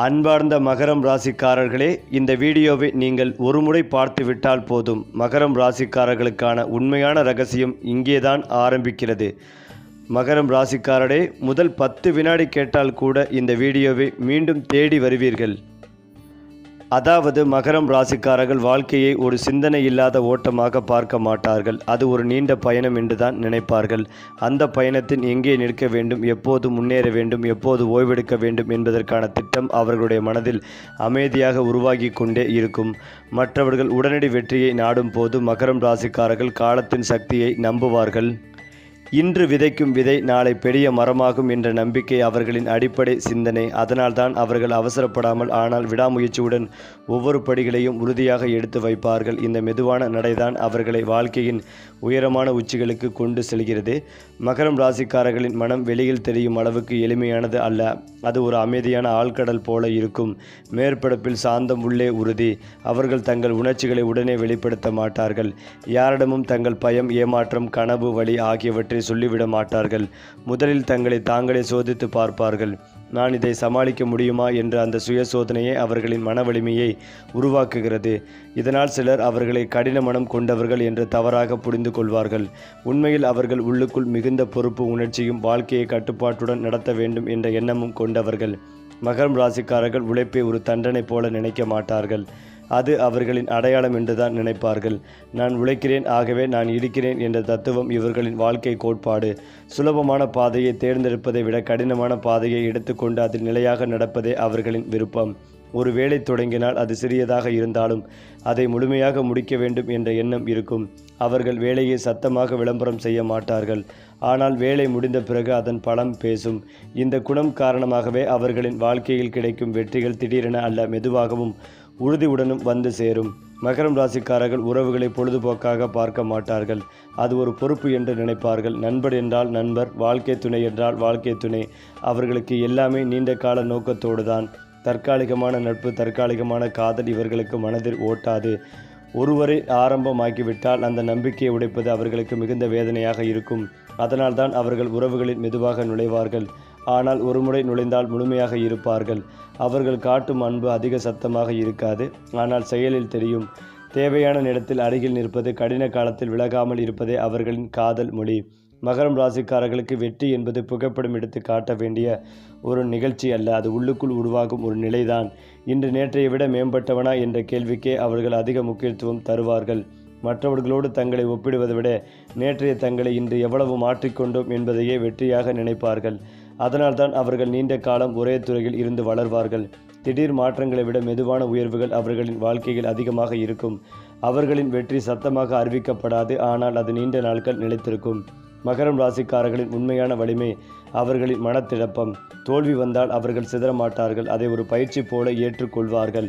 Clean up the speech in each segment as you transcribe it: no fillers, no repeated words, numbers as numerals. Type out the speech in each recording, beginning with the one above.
அன்பார்ந்த மகரம் ராசிக்காரர்களே, இந்த வீடியோவை நீங்கள் ஒருமுறை பார்த்துவிட்டால் போதும். மகரம் ராசிக்காரர்களுக்கான உண்மையான ரகசியம் இங்கேதான் ஆரம்பிக்கிறது. மகரம் ராசிக்காரரே, முதல் 10 வினாடி கேட்டால் கூட இந்த வீடியோவை மீண்டும் தேடி வருவீர்கள். அதாவது மகரம் ராசிக்காரர்கள் வாழ்க்கையை ஒரு சிந்தனை இல்லாத ஓட்டமாக பார்க்க மாட்டார்கள். அது ஒரு நீண்ட பயணம் என்றுதான் நினைப்பார்கள். அந்த பயணத்தின் எங்கே நிற்க வேண்டும், எப்போது முன்னேற வேண்டும், எப்போது ஓய்வெடுக்க வேண்டும் என்பதற்கான திட்டம் அவர்களுடைய மனதில் அமைதியாக உருவாகி கொண்டே இருக்கும். மற்றவர்கள் உடனடி வெற்றியை நாடும் போது மகரம் ராசிக்காரர்கள் காலத்தின் சக்தியை நம்புவார்கள். இன்று விதைக்கும் விதை நாளை பெரிய மரமாகும் என்ற நம்பிக்கை அவர்களின் அடிப்படை சிந்தனை. அதனால்தான் அவர்கள் அவசரப்படாமல் ஆனால் விடாமுயற்சியுடன் ஒவ்வொரு படிகளையும் உறுதியாக எடுத்து வைப்பார்கள். இந்த மெதுவான நடைதான் அவர்களை வாழ்க்கையின் உயரமான உச்சிகளுக்கு கொண்டு செல்கிறது. மகரம் ராசிக்காரர்களின் மனம் வெளியில் தெரியும் அளவுக்கு எளிமையானது அல்ல. அது ஒரு அமைதியான ஆழ்கடல் போல இருக்கும். மேற்பரப்பில் சாந்தம், உள்ளே உறுதி. அவர்கள் தங்கள் உணர்ச்சிகளை உடனே வெளிப்படுத்த மாட்டார்கள். யாரிடமும் தங்கள் பயம், ஏமாற்றம், கனவு, வலி ஆகியவற்றை சொல்லிவிட மாட்டார்கள். முதலில் தங்களை தாங்களே சோதித்து பார்ப்பார்கள். நான் இதை சமாளிக்க முடியுமா என்ற அந்த சுய சோதனையே அவர்களின் மன வலிமையை உருவாக்குகிறது. இதனால் சிலர் அவர்களை கடின மனம் கொண்டவர்கள் என்று தவறாக புரிந்து கொள்வார்கள். உண்மையில் அவர்கள் உள்ளுக்குள் மிகுந்த பொறுப்பு உணர்ச்சியும் வாழ்க்கையை கட்டுப்பாட்டுடன் நடத்த வேண்டும் என்ற எண்ணமும் கொண்டவர்கள். மகரம் ராசிக்காரர்கள் உழைப்பை ஒரு தண்டனை போல நினைக்க மாட்டார்கள். அது அவர்களின் அடையாளம் என்றுதான் நினைப்பார்கள். நான் உழைக்கிறேன், ஆகவே நான் இருக்கிறேன் என்ற தத்துவம் இவர்களின் வாழ்க்கை கோட்பாடு. சுலபமான பாதையை தேர்ந்தெடுப்பதை விட கடினமான பாதையை எடுத்துக்கொண்டு அதில் நிலையாக நடப்பதே அவர்களின் விருப்பம். ஒரு வேலை தொடங்கினால் அது சிறியதாக இருந்தாலும் அதை முழுமையாக முடிக்க வேண்டும் என்ற எண்ணம் இருக்கும். அவர்கள் வேலையை சத்தமாக விளம்பரம் செய்ய மாட்டார்கள். ஆனால் வேலை முடிந்த பிறகு அதன் பலம் பேசும். இந்த குணம் காரணமாகவே அவர்களின் வாழ்க்கையில் கிடைக்கும் வெற்றிகள் திடீரென அல்ல, மெதுவாகவும் உறுதியுடனும் வந்து சேரும். மகரம் ராசிக்காரர்கள் உறவுகளை பொழுதுபோக்காக பார்க்க மாட்டார்கள். அது ஒரு பொறுப்பு என்று நினைப்பார்கள். நண்பர் என்றால் நண்பர், வாழ்க்கை துணை என்றால் வாழ்க்கை துணை. அவர்களுக்கு எல்லாமே நீண்ட கால நோக்கத்தோடு தான். தற்காலிகமான நட்பு, தற்காலிகமான காதல் இவர்களுக்கு மனதில் ஓட்டாது. ஒருவரை ஆரம்பமாக்கிவிட்டால் அந்த நம்பிக்கையை உடைப்பது அவர்களுக்கு மிகுந்த வேதனையாக இருக்கும். அதனால்தான் அவர்கள் உறவுகளில் மெதுவாக நுழைவார்கள். ஆனால் ஒருமுறை நுழைந்தால் முழுமையாக இருப்பார்கள். அவர்கள் காட்டும் அன்பு அதிக சத்தமாக இருக்காது, ஆனால் செயலில் தெரியும். தேவையான நேரத்தில் அருகில் நிற்பது, கடின காலத்தில் விலகாமல் இருப்பதே அவர்களின் காதல் மொழி. மகரம் ராசிக்காரர்களுக்கு வெற்றி என்பது புகைப்படம் எடுத்து காட்ட வேண்டிய ஒரு நிகழ்ச்சி அல்ல, அது உள்ளுக்குள் உருவாகும் ஒரு நிலைதான். இன்று நேற்றைய விட மேம்பட்டவனா என்ற கேள்விக்கே அவர்கள் அதிக முக்கியத்துவம் தருவார்கள். மற்றவர்களோடு தங்களை ஒப்பிடுவதை விட நேற்றைய தங்களை இன்று எவ்வளவு மாற்றிக்கொண்டோம் என்பதையே வெற்றியாக நினைப்பார்கள். அதனால்தான் அவர்கள் நீண்ட காலம் ஒரே துறையில் இருந்து வளர்வார்கள். திடீர் மாற்றங்களை விட மெதுவான உயர்வுகள் அவர்களின் வாழ்க்கையில் அதிகமாக இருக்கும். அவர்களின் வெற்றி சத்தமாக அறிவிக்கப்படாது, ஆனால் அது நீண்ட நாட்கள் நிலைத்திருக்கும். மகரம் ராசிக்காரர்களின் உண்மையான வலிமை அவர்களின் மனத்திழப்பம். தோல்வி வந்தால் அவர்கள் சிதறமாட்டார்கள். அதை ஒரு பயிற்சி போல ஏற்றுக்கொள்வார்கள்.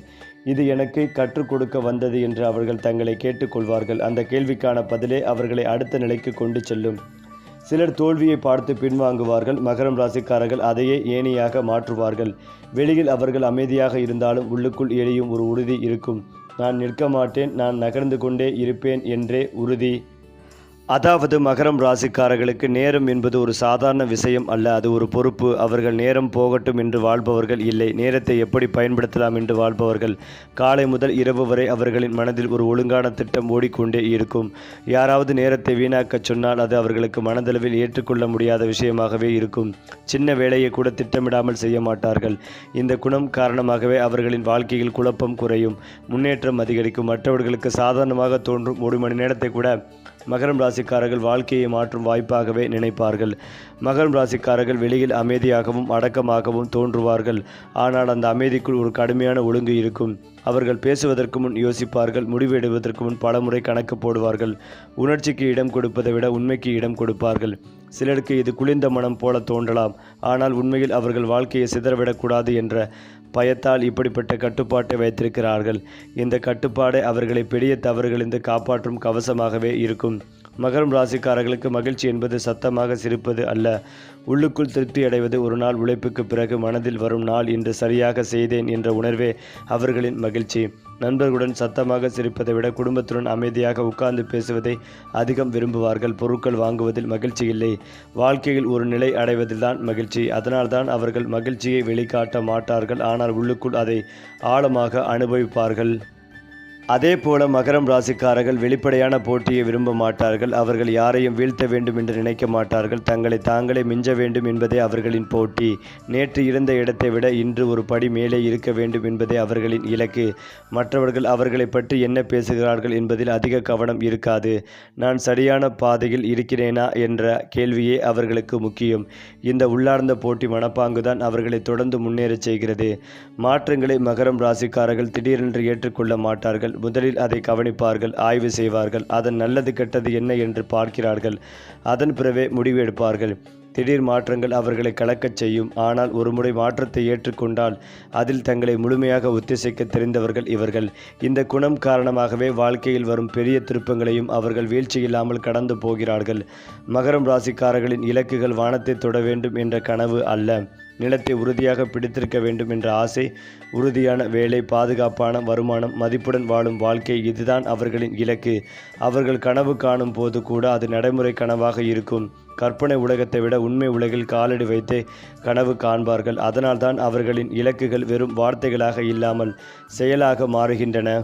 இது எனக்கு கற்றுக் கொடுக்க வந்தது என்று அவர்கள் தங்களை கேட்டுக்கொள்வார்கள். அந்த கேள்விக்கான பதிலே அவர்களை அடுத்த நிலைக்கு கொண்டு செல்லும். சிலர் தோல்வியை பார்த்து பின்வாங்குவார்கள். மகரம் ராசிக்காரர்கள் அதையே ஏணியாக மாற்றுவார்கள். வெளியில் அவர்கள் அமைதியாக இருந்தாலும் உள்ளுக்குள் எரியும் ஒரு உறுதி இருக்கும். நான் நிற்க மாட்டேன், நான் நகர்ந்து கொண்டே இருப்பேன் என்றே உறுதி. அதாவது மகரம் ராசிக்காரர்களுக்கு நேரம் என்பது ஒரு சாதாரண விஷயம் அல்ல, அது ஒரு பொறுப்பு. அவர்கள் நேரம் போகட்டும் என்று வாழ்பவர்கள் இல்லை, நேரத்தை எப்படி பயன்படுத்தலாம் என்று வாழ்பவர்கள். காலை முதல் இரவு வரை அவர்களின் மனதில் ஒரு ஒழுங்கான திட்டம் ஓடிக்கொண்டே இருக்கும். யாராவது நேரத்தை வீணாக்கச் சொன்னால் அது அவர்களுக்கு மனதளவில் ஏற்றுக்கொள்ள முடியாத விஷயமாகவே இருக்கும். சின்ன வேலையை கூட திட்டமிடாமல் செய்ய மாட்டார்கள். இந்த குணம் காரணமாகவே அவர்களின் வாழ்க்கையில் குழப்பம் குறையும், முன்னேற்றம் அதிகரிக்கும். மற்றவர்களுக்கு சாதாரணமாக தோன்றும் 1 மணி நேரத்தை கூட மகரம் ராசிக்காரர்கள் வாழ்க்கையை மாற்றும் வாய்ப்பாகவே நினைப்பார்கள். மகரம் ராசிக்காரர்கள் வெளியில் அமைதியாகவும் அடக்கமாகவும் தோன்றுவார்கள். ஆனால் அந்த அமைதிக்குள் ஒரு கடுமையான ஒழுங்கு இருக்கும். அவர்கள் பேசுவதற்கு முன் யோசிப்பார்கள், முடிவு எடுப்பதற்கு முன் பலமுறை கணக்கு போடுவார்கள். உணர்ச்சிக்கு இடம் கொடுப்பதை விட உண்மைக்கு இடம் கொடுப்பார்கள். சிலருக்கு இது குளிர்ந்த மனம் போல தோன்றலாம், ஆனால் உண்மையில் அவர்கள் வாழ்க்கையை சிதறவிடக்கூடாது என்ற பயத்தால் இப்படிப்பட்ட கட்டுப்பாட்டை வைத்திருக்கிறார்கள். இந்த கட்டுப்பாடை அவர்களை பெரிய தவறுகளிலிருந்து காப்பாற்றும் கவசமாகவே இருக்கும். மகரம் ராசிக்காரர்களுக்கு மகிழ்ச்சி என்பது சத்தமாக சிரிப்பது அல்ல, உள்ளுக்குள் திருப்தி அடைவது. ஒரு நாள் உழைப்புக்கு பிறகு மனதில் வரும் நாள் இன்று சரியாக செய்தேன் என்ற உணர்வே அவர்களின் மகிழ்ச்சி. நண்பர்களுடன் சத்தமாக சிரிப்பதை விட குடும்பத்துடன் அமைதியாக உட்கார்ந்து பேசுவதை அதிகம் விரும்புவார்கள். பொருட்கள் வாங்குவதில் மகிழ்ச்சி இல்லை, வாழ்க்கையில் ஒரு நிலை அடைவதில்தான் மகிழ்ச்சி. அதனால்தான் அவர்கள் மகிழ்ச்சியை வெளிக்காட்ட மாட்டார்கள், ஆனால் உள்ளுக்குள் அதை ஆழமாக அனுபவிப்பார்கள். அதே போல மகரம் ராசிக்காரர்கள் வெளிப்படையான போட்டியை விரும்ப மாட்டார்கள். அவர்கள் யாரையும் வீழ்த்த வேண்டும் என்று நினைக்க மாட்டார்கள். தங்களை தாங்களே மிஞ்ச வேண்டும் என்பதே அவர்களின் போட்டி. நேற்று இருந்த இடத்தை விட இன்று ஒரு படி மேலே இருக்க வேண்டும் என்பதே அவர்களின் இலக்கு. மற்றவர்கள் அவர்களை பற்றி என்ன பேசுகிறார்கள் என்பதில் அதிக கவனம் இருக்காது. நான் சரியான பாதையில் இருக்கிறேனா என்ற கேள்வியே அவர்களுக்கு முக்கியம். இந்த உள்ளார்ந்த போட்டி மனப்பாங்குதான் அவர்களை தொடர்ந்து முன்னேறச் செய்கிறது. மாற்றங்களை மகரம் ராசிக்காரர்கள் திடீரென்று ஏற்றுக்கொள்ள மாட்டார்கள். முதலில் அதை கவனிப்பார்கள், ஆய்வு செய்வார்கள், அதன் நல்லது கெட்டது என்ன என்று பார்க்கிறார்கள். அதன் பிறவே முடிவு எடுப்பார்கள். திடீர் மாற்றங்கள் அவர்களை கலக்கச் செய்யும். ஆனால் ஒருமுறை மாற்றத்தை ஏற்றுக்கொண்டால் அதில் தங்களை முழுமையாக ஒத்திசைக்க தெரிந்தவர்கள் இவர்கள். இந்த குணம் காரணமாகவே வாழ்க்கையில் வரும் பெரிய திருப்பங்களையும் அவர்கள் வீழ்ச்சியில்லாமல் கடந்து போகிறார்கள். மகரம் ராசிக்காரர்களின் இலக்குகள் வானத்தை தொட வேண்டும் என்ற கனவு அல்ல, நிலத்தை உறுதியாக பிடித்திருக்க வேண்டும் என்ற ஆசை. உறுதியான வேலை, பாதுகாப்பான வருமானம், மதிப்புடன் வாழும் வாழ்க்கை, இதுதான் அவர்களின் இலக்கு. அவர்கள் கனவு காணும் போது கூட அது நடைமுறை கனவாக இருக்கும். கற்பனை உலகத்தை விட உண்மை உலகில் காலடி வைத்தே கனவு காண்பார்கள். அதனால்தான் அவர்களின் இலக்குகள் வெறும் வார்த்தைகளாக இல்லாமல் செயலாக மாறுகின்றன.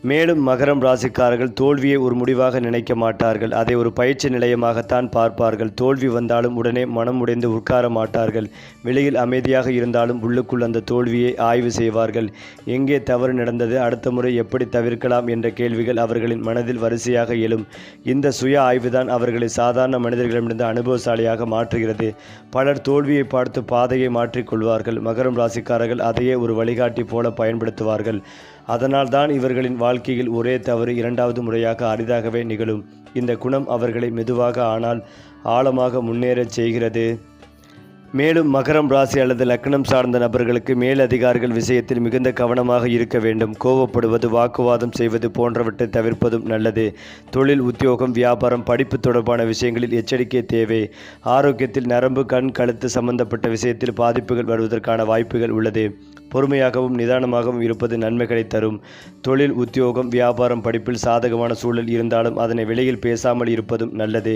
மேலும் மகரம் ராசிக்காரர்கள் தோல்வியை ஒரு முடிவாக நினைக்க மாட்டார்கள், அதை ஒரு பயிற்சி நிலையமாகத்தான் பார்ப்பார்கள். தோல்வி வந்தாலும் உடனே மனம் உடைந்து உட்கார மாட்டார்கள். வெளியில் அமைதியாக இருந்தாலும் உள்ளுக்குள் அந்த தோல்வியை ஆய்வு செய்வார்கள். எங்கே தவறு நடந்தது, அடுத்த முறை எப்படி தவிர்க்கலாம் என்ற கேள்விகள் அவர்களின் மனதில் வரிசையாக எழும். இந்த சுய ஆய்வுதான் அவர்களை சாதாரண மனிதர்களிடமிருந்து அனுபவசாலியாக மாற்றுகிறது. பலர் தோல்வியை பார்த்து பாதையை மாற்றிக்கொள்வார்கள். மகரம் ராசிக்காரர்கள் அதையே ஒரு வழிகாட்டி போல பயன்படுத்துவார்கள். அதனால்தான் இவர்களின் வாழ்க்கையில் ஒரே தவறு இரண்டாவது முறையாக அரிதாகவே நிகழும். இந்த குணம் அவர்களை மெதுவாக ஆனால் ஆழமாக முன்னேறச் செய்கிறது. மேலும் மகரம் ராசி அல்லது லக்னம் சார்ந்த நபர்களுக்கு மேலதிகாரிகள் விஷயத்தில் மிகுந்த கவனமாக இருக்க வேண்டும். கோபப்படுவது, வாக்குவாதம் செய்வது போன்றவற்றை தவிர்ப்பதும் நல்லது. தொழில், உத்தியோகம், வியாபாரம், படிப்பு தொடர்பான விஷயங்களில் எச்சரிக்கை தேவை. ஆரோக்கியத்தில் நரம்பு, கண், கழுத்து சம்பந்தப்பட்ட விஷயத்தில் பாதிப்புகள் வருவதற்கான வாய்ப்புகள் உள்ளது. பொறுமையாகவும் நிதானமாகவும் இருப்பது நன்மைகளை தரும். தொழில், உத்தியோகம், வியாபாரம், படிப்பில் சாதகமான சூழல் இருந்தாலும் அதனை வெளியில் பேசாமல் இருப்பதும் நல்லது.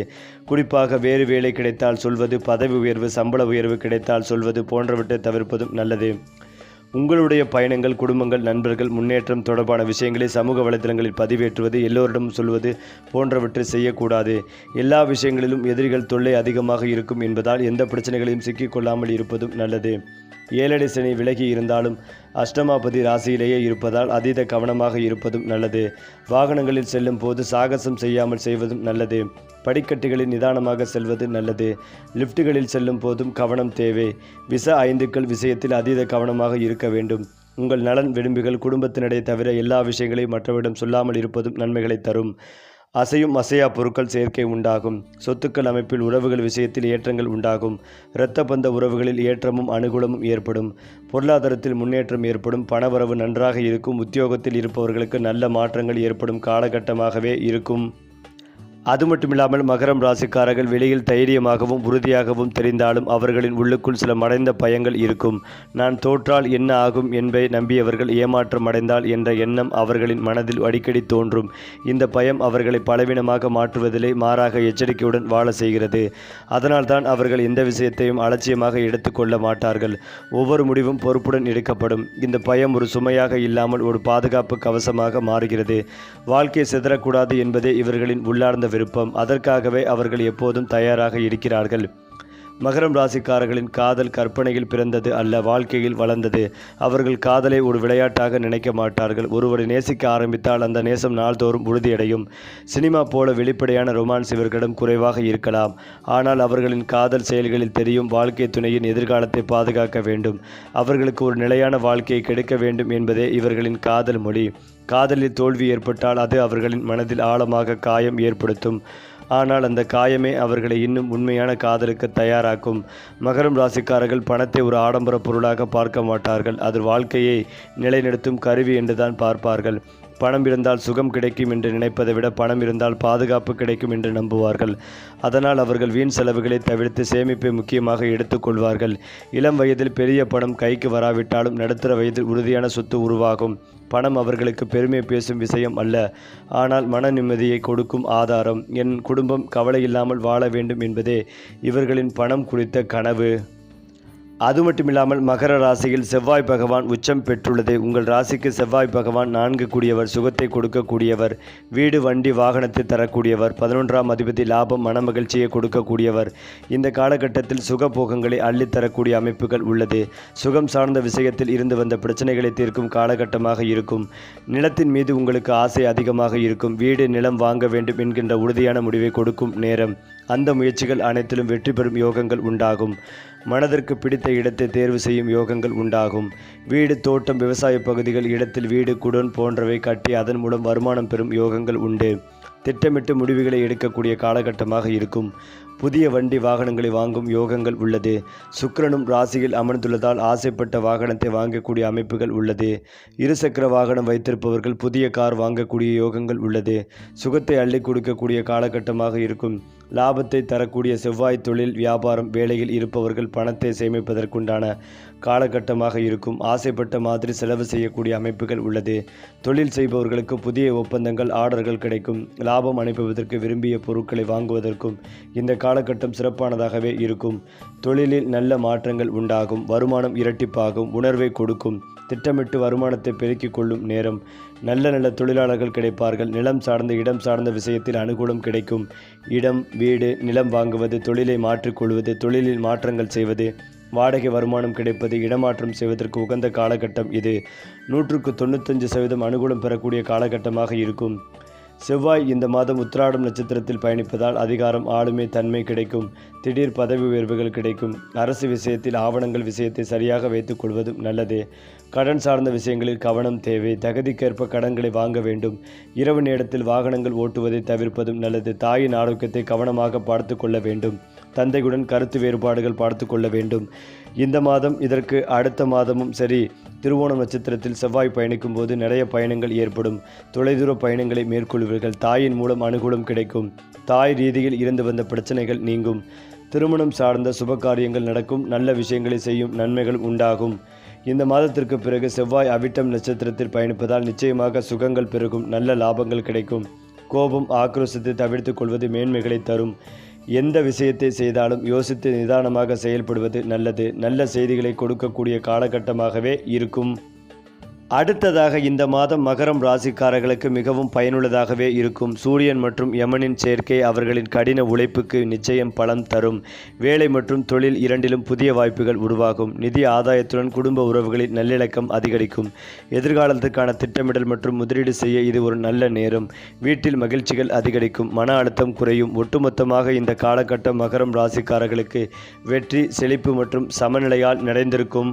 குறிப்பாக வேறு வேலை கிடைத்தால் சொல்வது, பதவி உயர்வு, சம்பள உயர்வு கிடைத்தால் சொல்வது போன்றவற்றை தவிர்ப்பதும் நல்லது. உங்களுடைய பயணங்கள், குடும்பங்கள், நண்பர்கள் முன்னேற்றம் தொடர்பான விஷயங்களை சமூக வலைதளங்களில் பதிவேற்றுவது, எல்லோரிடமும் சொல்வது போன்றவற்றை செய்யக்கூடாது. எல்லா விஷயங்களிலும் எதிரிகள் தொல்லை அதிகமாக இருக்கும் என்பதால் எந்த பிரச்சனைகளையும் சிக்கிக்கொள்ளாமல் இருப்பதும் நல்லது. ஏழரை சனி விலகி இருந்தாலும் அஷ்டமாபதி ராசியிலேயே இருப்பதால் அதீத கவனமாக இருப்பதும் நல்லது. வாகனங்களில் செல்லும் போது சாகசம் செய்யாமல் செய்வதும் நல்லது. படிக்கட்டுகளில் நிதானமாக செல்வது நல்லது. லிஃப்ட்டுகளில் செல்லும் போதும் கவனம் தேவை. விஷ ஐந்துக்கள் விஷயத்தில் அதீத கவனமாக இருக்க வேண்டும். உங்கள் நலன் விரும்பிகள் குடும்பத்தினரை தவிர எல்லா விஷயங்களையும் மற்றவரிடம் சொல்லாமல் இருப்பதும் நன்மைகளை தரும். அசையும் அசையா பொருட்கள் சேர்க்கை உண்டாகும். சொத்துக்கள் அமைப்பில் உறவுகள் விஷயத்தில் ஏற்றங்கள் உண்டாகும். இரத்த பந்த உறவுகளில் ஏற்றமும் அனுகூலமும் ஏற்படும். பொருளாதாரத்தில் முன்னேற்றம் ஏற்படும். பணவரவு நன்றாக இருக்கும். உத்தியோகத்தில் இருப்பவர்களுக்கு நல்ல மாற்றங்கள் ஏற்படும் காலகட்டமாகவே இருக்கும். அது மட்டுமில்லாமல் மகரம் ராசிக்காரர்கள் வெளியில் தைரியமாகவும் உறுதியாகவும் தெரிந்தாலும் அவர்களின் உள்ளுக்குள் சில மறைந்த பயங்கள் இருக்கும். நான் தோற்றால் என்ன ஆகும் என்பதை நம்பியவர்கள் ஏமாற்றம் அடைந்தால் என்ற எண்ணம் அவர்களின் மனதில் அடிக்கடி தோன்றும். இந்த பயம் அவர்களை பலவீனமாக மாற்றுவதிலே மாறாக எச்சரிக்கையுடன் வாழ செய்கிறது. அதனால்தான் அவர்கள் எந்த விஷயத்தையும் அலட்சியமாக எடுத்துக்கொள்ள மாட்டார்கள். ஒவ்வொரு முடிவும் பொறுப்புடன் எடுக்கப்படும். இந்த பயம் ஒரு சுமையாக இல்லாமல் ஒரு பாதுகாப்பு கவசமாக மாறுகிறது. வாழ்க்கை சிதறக்கூடாது என்பதே இவர்களின் உள்ளார்ந்த விருப்பம். அதற்காகவே அவர்கள் எப்போதும் தயாராக இருக்கிறார்கள். மகரம் ராசிக்காரர்களின் காதல் கற்பனையில் பிறந்தது அல்ல, வாழ்க்கையில் வளர்ந்தது. அவர்கள் காதலை ஒரு விளையாட்டாக நினைக்க மாட்டார்கள். ஒருவரை நேசிக்க ஆரம்பித்தால் அந்த நேசம் நாள்தோறும் உறுதியடையும். சினிமா போல வெளிப்படையான ரொமான்ஸ் இவர்களிடம் குறைவாக இருக்கலாம். ஆனால் அவர்களின் காதல் செயல்களில் தெரியும். வாழ்க்கை துணையின் எதிர்காலத்தை பாதுகாக்க வேண்டும். அவர்களுக்கு ஒரு நிலையான வாழ்க்கையை கிடைக்க வேண்டும் என்பதே இவர்களின் காதல் மொழி. காதலில் தோல்வி ஏற்பட்டால் அது அவர்களின் மனதில் ஆழமாக காயம் ஏற்படுத்தும். ஆனால் அந்த காயமே அவர்களை இன்னும் உண்மையான காதலுக்கு தயாராக்கும். மகரம் ராசிக்காரர்கள் பணத்தை ஒரு ஆடம்பர பொருளாக பார்க்க மாட்டார்கள். அது வாழ்க்கையை நிலைநிறுத்தும் கருவி என்றுதான் பார்ப்பார்கள். பணம் இருந்தால் சுகம் கிடைக்கும் என்று நினைப்பதை விட பணம் இருந்தால் பாதுகாப்பு கிடைக்கும் என்று நம்புவார்கள். அதனால் அவர்கள் வீண் செலவுகளை தவிர்த்து சேமிப்பை முக்கியமாக எடுத்துக்கொள்வார்கள். இளம் வயதில் பெரிய பணம் கைக்கு வராவிட்டாலும் நடுத்தர வயதில் உறுதியான சொத்து உருவாகும். பணம் அவர்களுக்கு பெருமை பேசும் விஷயம் அல்ல, ஆனால் மன நிம்மதியை கொடுக்கும் ஆதாரம். என் குடும்பம் கவலை இல்லாமல் வாழ வேண்டும் என்பதே இவர்களின் பணம் குறித்த கனவு. அது மட்டுமில்லாமல் மகர ராசியில் செவ்வாய் பகவான் உச்சம் பெற்றுள்ளது. உங்கள் ராசிக்கு செவ்வாய் பகவான் 4 கூடியவர், சுகத்தை கொடுக்கக்கூடியவர், வீடு வண்டி வாகனத்தை தரக்கூடியவர், 11ஆம் அதிபதி லாபம் மனமகிழ்ச்சியை கொடுக்கக்கூடியவர். இந்த காலகட்டத்தில் சுகபோகங்களை அள்ளித்தரக்கூடிய அமைப்புகள் உள்ளது. சுகம் சார்ந்த விஷயத்தில் இருந்து வந்த பிரச்சனைகளை தீர்க்கும் காலகட்டமாக இருக்கும். நிலத்தின் மீது உங்களுக்கு ஆசை அதிகமாக இருக்கும். வீடு நிலம் வாங்க வேண்டும் என்கின்ற உறுதியான முடிவை கொடுக்கும் நேரம். அந்த முயற்சிகள் அனைத்திலும் வெற்றி பெறும் யோகங்கள் உண்டாகும். மனதிற்கு பிடித்த இடத்தை தேர்வு செய்யும் யோகங்கள் உண்டாகும். வீடு, தோட்டம், விவசாய பகுதிகள், இடத்தில் வீடு, குடோன் போன்றவை கட்டி அதன் மூலம் வருமானம் பெறும் யோகங்கள் உண்டு. திட்டமிட்டு முடிவுகளை எடுக்கக்கூடிய காலகட்டமாக இருக்கும். புதிய வண்டி வாகனங்களை வாங்கும் யோகங்கள் உள்ளது. சுக்கிரனும் ராசியில் அமர்ந்துள்ளதால் ஆசைப்பட்ட வாகனத்தை வாங்கக்கூடிய அமைப்புகள் உள்ளது. இருசக்கர வாகனம் வைத்திருப்பவர்கள் புதிய கார் வாங்கக்கூடிய யோகங்கள் உள்ளது. சுகத்தை அள்ளி கொடுக்கக்கூடிய காலகட்டமாக இருக்கும். லாபத்தை தரக்கூடிய செவ்வாய் தொழில், வியாபாரம், வேலையில் இருப்பவர்கள் பணத்தை சேமிப்பதற்குண்டான காலகட்டமாக இருக்கும். ஆசைப்பட்ட மாதிரி செலவு செய்யக்கூடிய அமைப்புகள் உள்ளது. தொழில் செய்பவர்களுக்கு புதிய ஒப்பந்தங்கள், ஆர்டர்கள் கிடைக்கும். லாபம் அனுப்புவதற்கு விரும்பிய பொருட்களை வாங்குவதற்கும் இந்த காலகட்டம் சிறப்பானதாகவே இருக்கும். தொழிலில் நல்ல மாற்றங்கள் உண்டாகும். வருமானம் இரட்டிப்பாகும். உணர்வை கொடுக்கும். திட்டமிட்டு வருமானத்தை பெருக்கிக் கொள்ளும் நேரம். நல்ல தொழிலாளர்கள் கிடைப்பார்கள். நிலம் சார்ந்த, இடம் சார்ந்த விஷயத்தில் அனுகூலம் கிடைக்கும். இடம், வீடு, நிலம் வாங்குவது, தொழிலை மாற்றிக்கொள்வது, தொழிலில் மாற்றங்கள் செய்வது, வாடகை வருமானம் கிடைப்பது, இடமாற்றம் செய்வதற்கு உகந்த காலகட்டம் இது. 195% அனுகூலம் பெறக்கூடிய காலகட்டமாக இருக்கும். செவ்வாய் இந்த மாதம் உத்திராடம் நட்சத்திரத்தில் பயணிப்பதால் அதிகாரம், ஆளுமை, தன்மை கிடைக்கும். திடீர் பதவி உயர்வுகள் கிடைக்கும். அரசு விஷயத்தில் ஆவணங்கள் விஷயத்தை சரியாக வைத்துக் கொள்வதும் நல்லது. கடன் சார்ந்த விஷயங்களில் கவனம் தேவை. தகுதிக்கேற்ப கடன்களை வாங்க வேண்டும். இரவு நேரத்தில் வாகனங்கள் ஓட்டுவதை தவிர்ப்பதும் நல்லது. தாயின் ஆரோக்கியத்தை கவனமாக பார்த்து கொள்ள வேண்டும். தந்தையுடன் கருத்து வேறுபாடுகள் பார்த்து கொள்ள வேண்டும். இந்த மாதம், இதற்கு அடுத்த மாதமும் சரி, திருவோணம் நட்சத்திரத்தில் செவ்வாய் பயணிக்கும் போது நிறைய பயணங்கள் ஏற்படும். தொலைதூர பயணங்களை மேற்கொள்வீர்கள். தாயின் மூலம் அனுகூலம் கிடைக்கும். தாய் ரீதியில் இருந்து வந்த பிரச்சனைகள் நீங்கும். திருமணம் சார்ந்த சுபகாரியங்கள் நடக்கும். நல்ல விஷயங்களை செய்யும் நன்மைகள் உண்டாகும். இந்த மாதத்திற்கு பிறகு செவ்வாய் அவிட்டம் நட்சத்திரத்தில் பயணிப்பதால் நிச்சயமாக சுகங்கள் பெருகும். நல்ல லாபங்கள் கிடைக்கும். கோபம், ஆக்ரோஷத்தை தவிர்த்து கொள்வது மேன்மைகளை தரும். எந்த விஷயத்தை செய்தாலும் யோசித்து நிதானமாக செயல்படுவது நல்லது. நல்ல செய்திகளை கொடுக்கக்கூடிய காலகட்டமாகவே இருக்கும். அடுத்ததாக இந்த மாதம் மகரம் ராசிக்காரர்களுக்கு மிகவும் பயனுள்ளதாகவே இருக்கும். சூரியன் மற்றும் யமனின் சேர்க்கை அவர்களின் கடின உழைப்புக்கு நிச்சயம் பலன் தரும். வேலை மற்றும் தொழில் இரண்டிலும் புதிய வாய்ப்புகள் உருவாகும். நிதி ஆதாயத்துடன் குடும்ப உறவுகளில் நல்லிணக்கம் அதிகரிக்கும். எதிர்காலத்துக்கான திட்டமிடல் மற்றும் முதலீடு செய்ய இது ஒரு நல்ல நேரம். வீட்டில் மகிழ்ச்சிகள் அதிகரிக்கும். மன அழுத்தம் குறையும். ஒட்டுமொத்தமாக இந்த காலகட்டம் மகரம் ராசிக்காரர்களுக்கு வெற்றி, செழிப்பு மற்றும் சமநிலையால் நிறைந்திருக்கும்.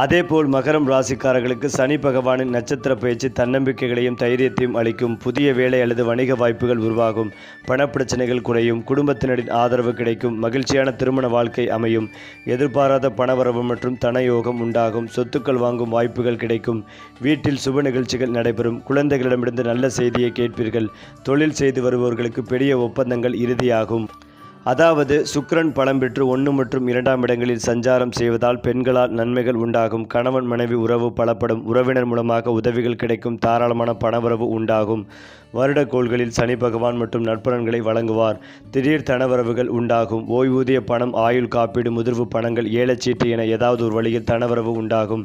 அதேபோல் மகரம் ராசிக்காரர்களுக்கு சனி பகவானின் நட்சத்திர பயிற்சி தன்னம்பிக்கைகளையும் தைரியத்தையும் அளிக்கும். புதிய வேலை அல்லது வணிக வாய்ப்புகள் உருவாகும். பணப்பிரச்சனைகள் குறையும். குடும்பத்தினரின் ஆதரவு கிடைக்கும். மகிழ்ச்சியான திருமண வாழ்க்கை அமையும். எதிர்பாராத பணவரவு மற்றும் தனயோகம் உண்டாகும். சொத்துக்கள் வாங்கும் வாய்ப்புகள் கிடைக்கும். வீட்டில் சுப நிகழ்ச்சிகள் நடைபெறும். குழந்தைகளிடமிருந்து நல்ல செய்தியை கேட்பீர்கள். தொழில் செய்து வருபவர்களுக்கு பெரிய ஒப்பந்தங்கள் இறுதியாகும். அதாவது சுக்கிரன் பலம் பெற்று 1 மற்றும் 2ஆம் இடங்களில் சஞ்சாரம் செய்வதால் பெண்களால் நன்மைகள் உண்டாகும். கணவன் மனைவி உறவு பலப்படும். உறவினர் மூலமாக உதவிகள் கிடைக்கும். தாராளமான பணவரவு உண்டாகும். வருடக்கோள்களில் சனி பகவான் மற்றும் நற்பலன்களை வழங்குவார். திடீர் தனவரவுகள் உண்டாகும். ஓய்வூதிய பணம், ஆயுள் காப்பீடு, முதிர்வு பணங்கள், ஏலச்சீட்டு என ஏதாவது ஒரு வழியில் தனவரவு உண்டாகும்.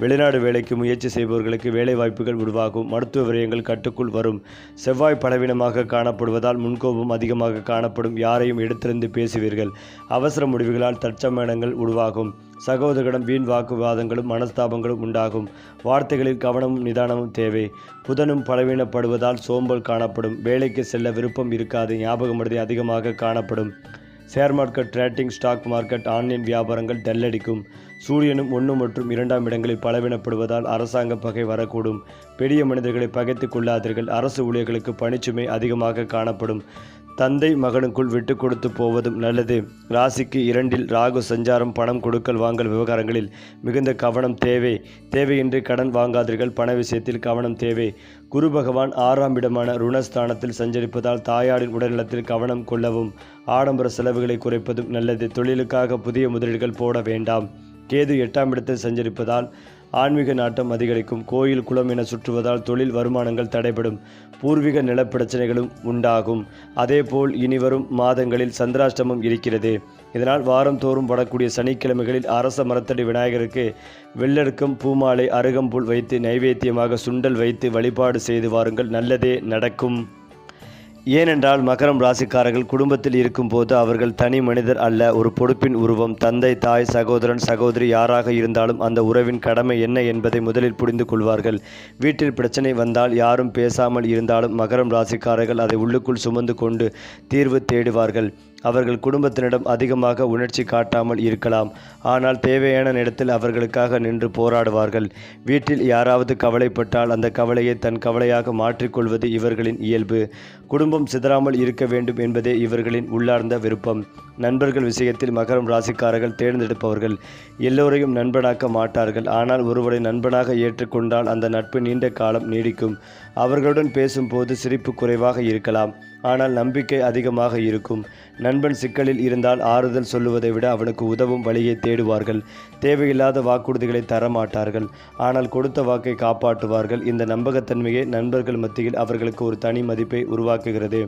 வெளிநாடு வேலைக்கு முயற்சி செய்பவர்களுக்கு வேலை வாய்ப்புகள் உருவாகும். மருத்துவ விரயங்கள் கட்டுக்குள் வரும். செவ்வாய் பலவீனமாக காணப்படுவதால் முன்கோபம் அதிகமாக காணப்படும். யாரையும் எடுத்திருந்து பேசுவீர்கள். அவசர முடிவுகளால் தற்சமயங்கள் உருவாகும். சகோதரரிடம் வீண் வாக்குவாதங்களும் மனஸ்தாபங்களும் உண்டாகும். வார்த்தைகளில் கவனமும் நிதானமும் தேவை. புதனும் பலவீனப்படுவதால் சோம்பல் காணப்படும். வேலைக்கு செல்ல விருப்பம் இருக்காது. ஞாபகமறதி அதிகமாக காணப்படும். Share market, trading, stock market, online வியாபாரங்கள் டல்லடிக்கும். சூரியனும் 1 மற்றும் 2ஆம் இடங்களில் பலவீனப்படுவதால் அரசாங்க பகை வரக்கூடும். பெரிய மனிதர்களை பகைத்து கொள்ளாதீர்கள். அரசு ஊழியர்களுக்கு பணிச்சுமை அதிகமாக காணப்படும். தந்தை மகனுக்குள் விட்டு கொடுத்து போவதும் நல்லது. ராசிக்கு 2இல் ராகு சஞ்சாரம். பணம் கொடுக்கல் வாங்கல் விவகாரங்களில் மிகுந்த கவனம் தேவை. தேவையின்றி கடன் வாங்காதீர்கள். பண விஷயத்தில் கவனம் தேவை. குரு பகவான் 6ஆம் இடமான ருணஸ்தானத்தில் சஞ்சரிப்பதால் தாயாரின் உடல்நலத்தில் கவனம் கொள்ளவும். ஆடம்பர செலவுகளை குறைப்பதும் நல்லது. தொழிலுக்காக புதிய முதலீடுகள் போட வேண்டாம். கேது 8ஆம் இடத்தில் சஞ்சரிப்பதால் ஆன்மீக நாட்டம் அதிகரிக்கும். கோயில் குளம் என சுற்றுவதால் தொழில் வருமானங்கள் தடைபடும். பூர்வீக நிலப்பிரச்சனைகளும் உண்டாகும். அதேபோல் இனிவரும் மாதங்களில் சந்திராஷ்டமம் இருக்கிறது. இதனால் வாரந்தோறும் வரக்கூடிய சனிக்கிழமைகளில் அரச மரத்தடி விநாயகருக்கு வெள்ளெருக்கம், பூமாலை, அருகம்புல் வைத்து நைவேத்தியமாக சுண்டல் வைத்து வழிபாடு செய்து வாருங்கள். நல்லதே நடக்கும். ஏனென்றால் மகரம் ராசிக்காரர்கள் குடும்பத்தில் இருக்கும்போது அவர்கள் தனி மனிதர் அல்ல, ஒரு பொறுப்பின் உருவம். தந்தை, தாய், சகோதரன், சகோதரி யாராக இருந்தாலும் அந்த உறவின் கடமை என்ன என்பதை முதலில் புரிந்து கொள்வார்கள். வீட்டில் பிரச்சனை வந்தால் யாரும் பேசாமல் இருந்தாலும் மகரம் ராசிக்காரர்கள் அதை உள்ளுக்குள் சுமந்து கொண்டு தீர்வு தேடுவார்கள். அவர்கள் குடும்பத்தினிடம் அதிகமாக உணர்ச்சி காட்டாமல் இருக்கலாம். ஆனால் தேவையான நேரத்தில் அவர்களுக்காக நின்று போராடுவார்கள். வீட்டில் யாராவது கவலைப்பட்டால் அந்த கவலையை தன் கவலையாக மாற்றிக்கொள்வது இவர்களின் இயல்பு. குடும்பம் சிதறாமல் இருக்க வேண்டும் என்பதே இவர்களின் உள்ளார்ந்த விருப்பம். நண்பர்கள் விஷயத்தில் மகரம் ராசிக்காரர்கள் தேர்ந்தெடுப்பவர்கள். எல்லோரையும் நண்பனாக்க மாட்டார்கள். ஆனால் ஒருவரை நண்பனாக ஏற்றுக்கொண்டால் அந்த நட்பு நீண்ட காலம் நீடிக்கும். அவர்களுடன் பேசும்போது சிரிப்பு குறைவாக இருக்கலாம், ஆனால் நம்பிக்கை அதிகமாக இருக்கும். நண்பன் சிக்கலில் இருந்தால் ஆறுதல் சொல்லுவதை விட அவனுக்கு உதவும் வழியை தேடுவார்கள். தேவையில்லாத வாக்குறுதிகளை தரமாட்டார்கள், ஆனால் கொடுத்த வாக்கை காப்பாற்றுவார்கள். இந்த நம்பகத்தன்மையே நண்பர்கள் மத்தியில் அவர்களுக்கு ஒரு தனி மதிப்பை உருவாக்குகிறது.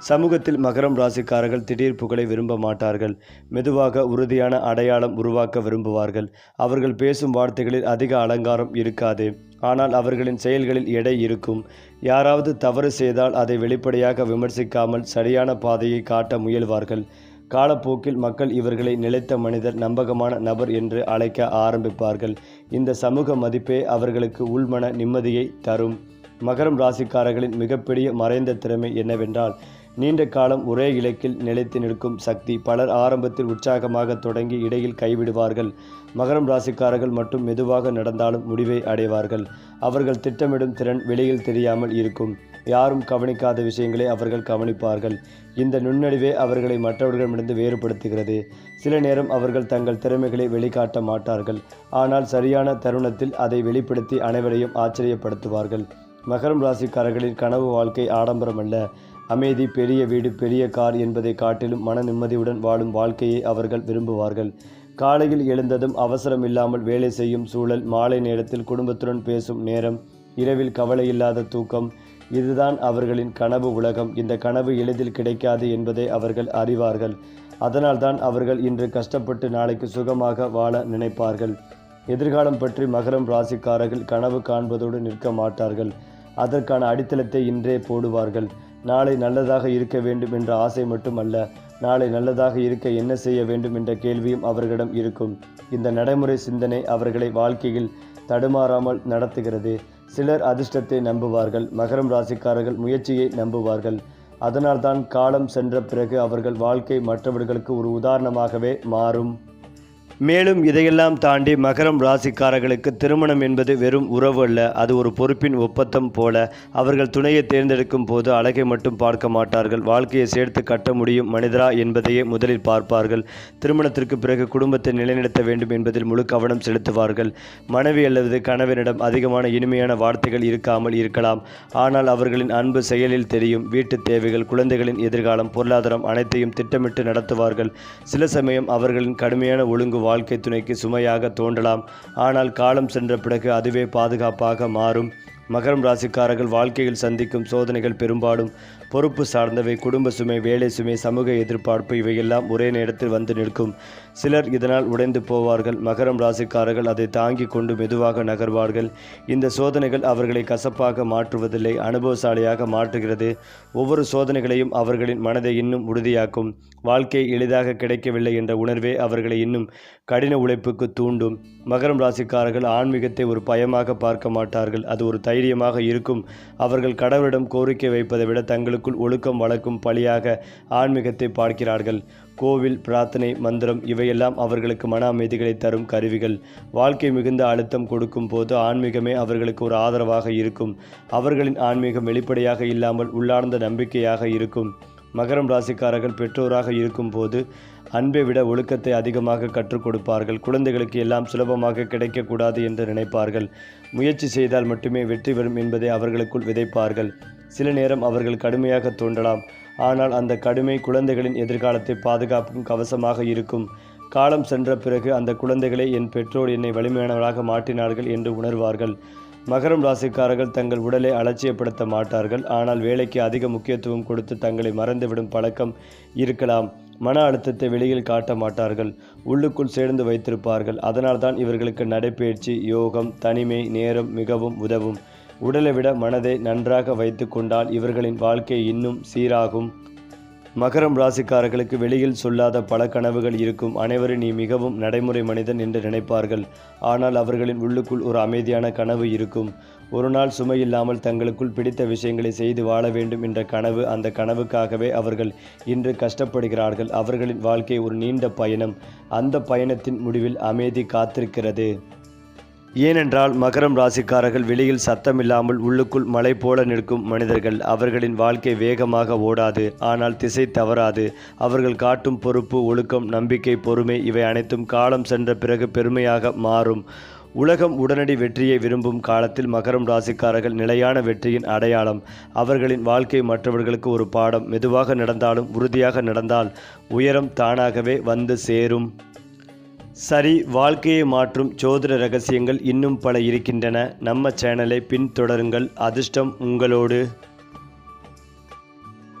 சமூகத்தில் மகரம் ராசிக்காரர்கள் திடீர் புகழை விரும்ப மாட்டார்கள். மெதுவாக உறுதியான அடையாளம் உருவாக்க விரும்புவார்கள். அவர்கள் பேசும் வார்த்தைகளில் அதிக அலங்காரம் இருக்காது, ஆனால் அவர்களின் செயல்களில் எடை இருக்கும். யாராவது தவறு செய்தால் அதை வெளிப்படையாக விமர்சிக்காமல் சரியான பாதையை காட்ட முயல்வார்கள். காலப்போக்கில் மக்கள் இவர்களை நிலைத்த மனிதர், நம்பகமான நபர் என்று அழைக்க ஆரம்பிப்பார்கள். இந்த சமூக மதிப்பே அவர்களுக்கு உள்மன நிம்மதியை தரும். மகரம் ராசிக்காரர்களின் மிகப்பெரிய மறைந்த திறமை என்னவென்றால் நீண்ட காலம் ஒரே இலக்கில் நிலைத்து நிற்கும் சக்தி. பலர் ஆரம்பத்தில் உற்சாகமாக தொடங்கி இடையில் கைவிடுவார்கள். மகரம் ராசிக்காரர்கள் மட்டும் மெதுவாக நடந்தாலும் முடிவை அடைவார்கள். அவர்கள் திட்டமிடும் திறன் வெளியில் தெரியாமல் இருக்கும். யாரும் கவனிக்காத விஷயங்களை அவர்கள் கவனிப்பார்கள். இந்த நுண்ணறிவே அவர்களை மற்றவர்களிடமிருந்து வேறுபடுத்துகிறது. சில நேரம் அவர்கள் தங்கள் திறமைகளை வெளிக்காட்ட மாட்டார்கள், ஆனால் சரியான தருணத்தில் அதை வெளிப்படுத்தி அனைவரையும் ஆச்சரியப்படுத்துவார்கள். மகரம் ராசிக்காரர்களின் கனவு வாழ்க்கை ஆடம்பரம் அல்ல, அமைதி. பெரிய வீடு, பெரிய கார் என்பதை காட்டிலும் மன நிம்மதியுடன் வாழும் வாழ்க்கையை அவர்கள் விரும்புவார்கள். காலையில் எழுந்ததும் அவசரம் இல்லாமல் வேலை செய்யும் சூழல், மாலை நேரத்தில் குடும்பத்துடன் பேசும் நேரம், இரவில் கவலையில்லாத தூக்கம், இதுதான் அவர்களின் கனவு உலகம். இந்த கனவு எளிதில் கிடைக்காது என்பதை அவர்கள் அறிவார்கள். அதனால்தான் அவர்கள் இன்று கஷ்டப்பட்டு நாளைக்கு சுகமாக வாழ நினைப்பார்கள். எதிர்காலம் பற்றி மகரம் ராசிக்காரர்கள் கனவு காண்பதோடு நிற்க மாட்டார்கள். அதற்கான அடித்தளத்தை இன்றே போடுவார்கள். நாளை நல்லதாக இருக்க வேண்டும் என்ற ஆசை மட்டுமல்ல, நாளை நல்லதாக இருக்க என்ன செய்ய வேண்டும் என்ற கேள்வியும் அவர்களிடம் இருக்கும். இந்த நடைமுறை சிந்தனை அவர்களை வாழ்க்கையில் தடுமாறாமல் நடத்துகிறது. சிலர் அதிர்ஷ்டத்தை நம்புவார்கள். மகரம் ராசிக்காரர்கள் முயற்சியை நம்புவார்கள். அதனால்தான் காலம் சென்ற பிறகு அவர்கள் வாழ்க்கை மற்றவர்களுக்கு ஒரு உதாரணமாகவே மாறும். மேலும் இதையெல்லாம் தாண்டி மகரம் ராசிக்காரர்களுக்கு திருமணம் என்பது வெறும் உறவு அல்ல, அது ஒரு பொறுப்பின் ஒப்பந்தம் போல. அவர்கள் துணையை தேர்ந்தெடுக்கும் போது அழகை மட்டும் பார்க்க மாட்டார்கள், வாழ்க்கையை சேர்த்து கட்ட முடியும் மனிதரா என்பதையே முதலில் பார்ப்பார்கள். திருமணத்திற்கு பிறகு குடும்பத்தை நிலைநிறுத்த வேண்டும் என்பதில் முழு கவனம் செலுத்துவார்கள். மனைவி அல்லது கணவனிடம் அதிகமான இனிமையான வார்த்தைகள் இருக்காமல் இருக்கலாம், ஆனால் அவர்களின் அன்பு செயலில் தெரியும். வீட்டு தேவைகள், குழந்தைகளின் எதிர்காலம், பொருளாதாரம் அனைத்தையும் திட்டமிட்டு நடத்துவார்கள். சில சமயம் அவர்களின் கடுமையான ஒழுங்கு வாழ்க்கை துணைக்கு சுமையாக தோன்றலாம், ஆனால் காலம் சென்ற பிறகு அதுவே பாதுகாப்பாக மாறும். மகரம் ராசிக்காரர்கள் வாழ்க்கையில் சந்திக்கும் சோதனைகள் பெரும்பாலும் பொறுப்பு சார்ந்தவை. குடும்ப சுமை, வேலை சுமை, சமூக எதிர்பார்ப்பு இவையெல்லாம் ஒரே நேரத்தில் வந்து நிற்கும். சிலர் இதனால் உடைந்து போவார்கள். மகரம் ராசிக்காரர்கள் அதை தாங்கி கொண்டு மெதுவாக நகர்வார்கள். இந்த சோதனைகள் அவர்களை கசப்பாக மாற்றுவதில்லை, அனுபவசாலியாக மாற்றுகிறது. ஒவ்வொரு சோதனைகளையும் அவர்களின் மனதை இன்னும் உறுதியாக்கும். வாழ்க்கை எளிதாக கிடைக்கவில்லை என்ற உணர்வே அவர்களை இன்னும் கடின உழைப்புக்கு தூண்டும். மகரம் ராசிக்காரர்கள் ஆன்மீகத்தை ஒரு பயமாக பார்க்க மாட்டார்கள், அது ஒரு தைரியமாக இருக்கும். அவர்கள் கடவுளிடம் கோரிக்கை வைப்பதை விட தங்களுக்குள் ஒழுக்கம் வளர்க்கும் பழியாக ஆன்மீகத்தை பார்க்கிறார்கள். கோவில், பிரார்த்தனை, மந்திரம் இவையெல்லாம் அவர்களுக்கு மன அமைதிகளை தரும் கருவிகள். வாழ்க்கை மிகுந்த அழுத்தம் கொடுக்கும் போது ஆன்மீகமே அவர்களுக்கு ஒரு ஆதரவாக இருக்கும். அவர்களின் ஆன்மீகம் வெளிப்படையாக இல்லாமல் உள்ளார்ந்த நம்பிக்கையாக இருக்கும். மகரம் ராசிக்காரர்கள் பெற்றோராக இருக்கும்போது அன்பை விட ஒழுக்கத்தை அதிகமாக கற்றுக் கொடுப்பார்கள். குழந்தைகளுக்கு எல்லாம் சுலபமாக கிடைக்கக்கூடாது என்று நினைப்பார்கள். முயற்சி செய்தால் மட்டுமே வெற்றி வரும் என்பதை அவர்களுக்குள் விதைப்பார்கள். சில நேரம் அவர்கள் கடுமையாக தோன்றலாம், ஆனால் அந்த கடுமை குழந்தைகளின் எதிர்காலத்தை பாதுகாப்பும் கவசமாக இருக்கும். காலம் சென்ற பிறகு அந்த குழந்தைகளை என் பெற்றோர் என்னை வலிமையானவராக மாற்றினார்கள் என்று உணர்வார்கள். மகரம் ராசிக்காரர்கள் தங்கள் உடலை அலட்சியப்படுத்த மாட்டார்கள், ஆனால் வேலைக்கு அதிக முக்கியத்துவம் கொடுத்து தங்களை மறந்துவிடும் பழக்கம் இருக்கலாம். மன அழுத்தத்தை வெளியில் காட்ட மாட்டார்கள், உள்ளுக்குள் சேர்ந்து வைத்திருப்பார்கள். அதனால்தான் இவர்களுக்கு நடைபயிற்சி, யோகம், தனிமை நேரம் மிகவும் உதவும். உடலை விட மனதை நன்றாக வைத்து கொண்டால் இவர்களின் வாழ்க்கை இன்னும் சீராகும். மகரம் ராசிக்காரர்களுக்கு வெளியில் சொல்லாத பல கனவுகள் இருக்கும். அனைவரும் நீ மிகவும் நடைமுறை மனிதன் என்று நினைப்பார்கள், ஆனால் அவர்களின் உள்ளுக்குள் ஒரு அமைதியான கனவு இருக்கும். ஒரு நாள் சுமையில்லாமல் தங்களுக்குள் பிடித்த விஷயங்களை செய்து வாழ வேண்டும் என்ற கனவு. அந்த கனவுக்காகவே அவர்கள் இன்று கஷ்டப்படுகிறார்கள். அவர்களின் வாழ்க்கை ஒரு நீண்ட பயணம். அந்த பயணத்தின் முடிவில் அமைதி காத்திருக்கிறது. ஏனென்றால் மகரம் ராசிக்காரர்கள் வெளியில் சத்தமில்லாமல் உள்ளுக்குள் மலை போல நிற்கும் மனிதர்கள். அவர்களின் வாழ்க்கை வேகமாக ஓடாது, ஆனால் திசை தவறாது. அவர்கள் காட்டும் பொறுப்பு, ஒழுக்கம், நம்பிக்கை, பொறுமை இவை அனைத்தும் காலம் சென்ற பிறகு பெருமையாக மாறும். உலகம் உடனடி வெற்றியை விரும்பும் காலத்தில் மகரம் ராசிக்காரர்கள் நிலையான வெற்றியின் அடையாளம். அவர்களின் வாழ்க்கை மற்றவர்களுக்கு ஒரு பாடம். மெதுவாக நடந்தாலும் உறுதியாக நடந்தால் உயரம் தானாகவே வந்து சேரும். சரி, வாழ்க்கையை மாற்றும் ஜோதிட ரகசியங்கள் இன்னும் பல இருக்கின்றன. நம்ம சேனலை பின்தொடருங்கள். அதிர்ஷ்டம் உங்களோடு.